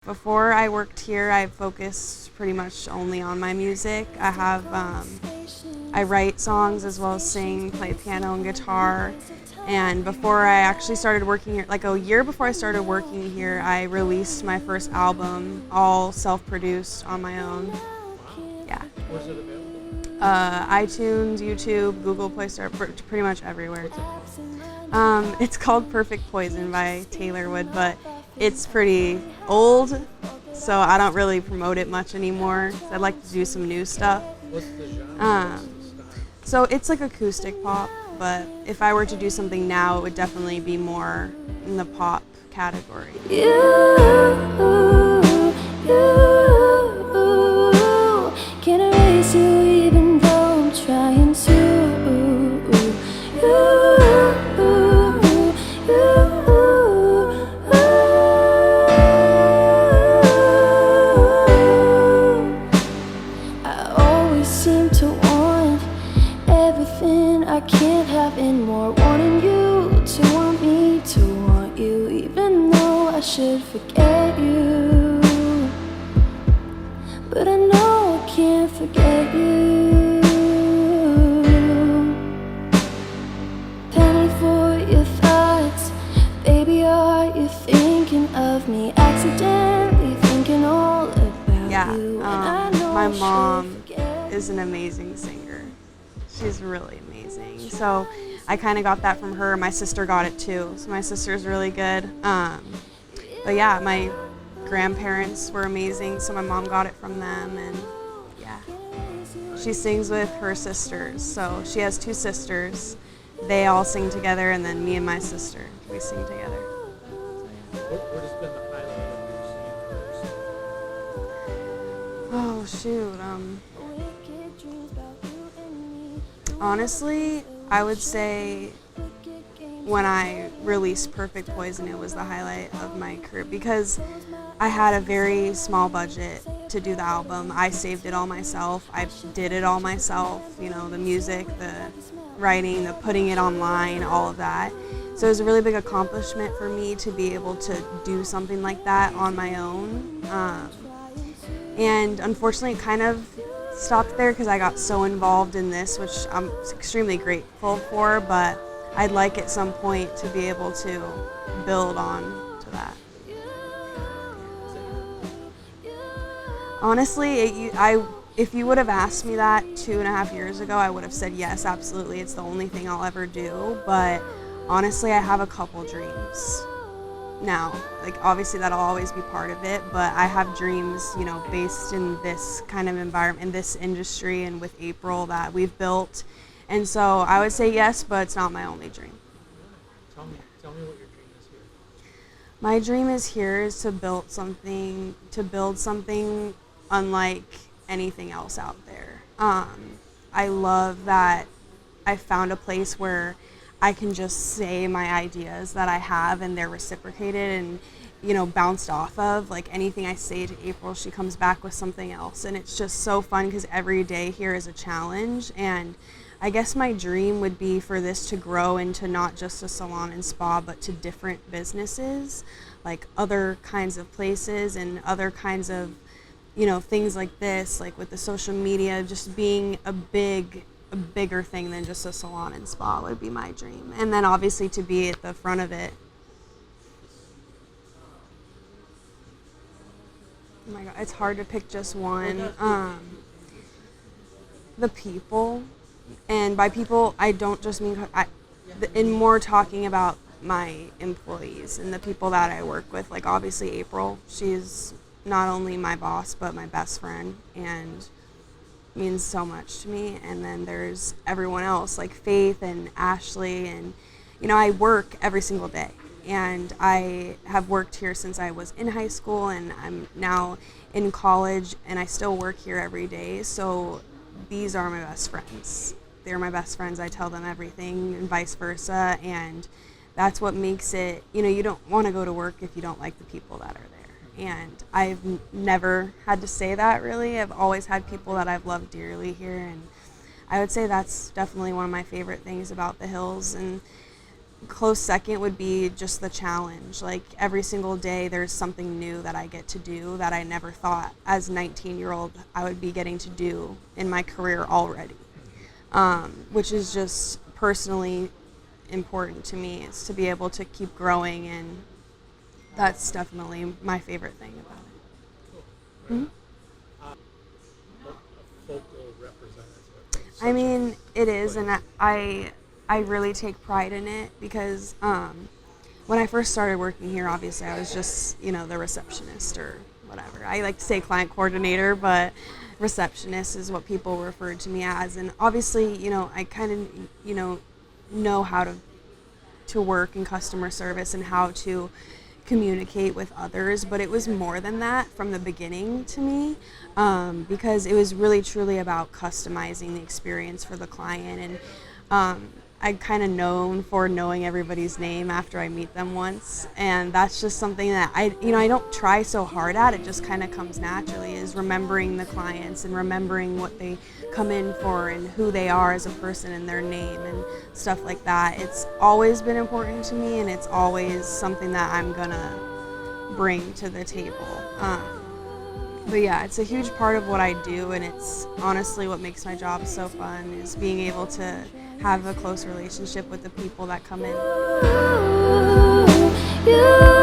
Before I worked here, I focused pretty much only on my music. I write songs as well as sing, play piano and guitar. And before I actually started working here, like a year before I started working here, I released my first album, all self-produced on my own. Yeah. Where's it available? iTunes, YouTube, Google Play Store, pretty much everywhere. It's called Perfect Poison by Taylor Wood, but it's pretty old, so I don't really promote it much anymore. I'd like to do some new stuff. What's the genre? So it's like acoustic pop, but if I were to do something now, it would definitely be more in the pop category. Can't erase you even though I'm trying to. I always seem to want everything I can't have and more, wanting you to want me to want you, even though I should forget you. But I know I can't forget you. Penny for your thoughts, baby, are you thinking of me? Accidentally thinking all about Yeah, you. And I know my I should mom forget is an amazing singer. She's really amazing. So I kind of got that from her. My sister got it too. So my sister's really good. But yeah, my grandparents were amazing, so my mom got it from them, and yeah. She sings with her sisters, so she has two sisters. They all sing together, and then me and my sister, we sing together. What has been the highlight of your singing career? Oh shoot, honestly, I would say when I released Perfect Poison, it was the highlight of my career because I had a very small budget to do the album. I saved it all myself. I did it all myself, the music, the writing, the putting it online, all of that. So it was a really big accomplishment for me to be able to do something like that on my own. And unfortunately, it kind of stopped there because I got so involved in this, which I'm extremely grateful for, but I'd like at some point to be able to build on to that. Honestly, if you would have asked me that 2.5 years ago, I would have said yes, absolutely. It's the only thing I'll ever do. But honestly, I have a couple dreams now. Like obviously that'll always be part of it, but I have dreams, based in this kind of environment, in this industry, and with April that we've built. And so I would say yes, but it's not my only dream. Tell me what your dream is here. My dream is to build something unlike anything else out there. I love that I found a place where I can just say my ideas that I have and they're reciprocated and bounced off of. Like anything I say to April, she comes back with something else, and it's just so fun because every day here is a challenge. And I guess my dream would be for this to grow into not just a salon and spa, but to different businesses, like other kinds of places and other kinds of, things like this, like with the social media, just being a bigger thing than just a salon and spa would be my dream. And then obviously to be at the front of it. Oh my God, it's hard to pick just one. The people. And by people, I don't just mean, in more talking about my employees and the people that I work with. Like obviously April, she's not only my boss, but my best friend and means so much to me. And then there's everyone else like Faith and Ashley. And, I work every single day. And I have worked here since I was in high school, and I'm now in college, and I still work here every day. So these are my best friends. They're my best friends. I tell them everything and vice versa. And that's what makes it, you don't want to go to work if you don't like the people that are there. And I've never had to say that really. I've always had people that I've loved dearly here. And I would say that's definitely one of my favorite things about the Hills. And close second would be just the challenge. Like every single day there's something new that I get to do that I never thought as a 19-year-old I would be getting to do in my career already, which is just personally important to me, is to be able to keep growing, and that's definitely my favorite thing about it. Cool. Right. Mhm. A focal representative. I mean, it is, and I really take pride in it because when I first started working here, obviously I was just, the receptionist or whatever. I like to say client coordinator, but receptionist is what people referred to me as. And obviously, I kind of, know how to work in customer service and how to communicate with others, but it was more than that from the beginning to me, because it was really truly about customizing the experience for the client. And I'm kind of known for knowing everybody's name after I meet them once, and that's just something that I don't try so hard at. It just kind of comes naturally, is remembering the clients and remembering what they come in for and who they are as a person and their name and stuff like that. It's always been important to me, and it's always something that I'm gonna bring to the table. But yeah, it's a huge part of what I do, and it's honestly what makes my job so fun, is being able to have a close relationship with the people that come in. You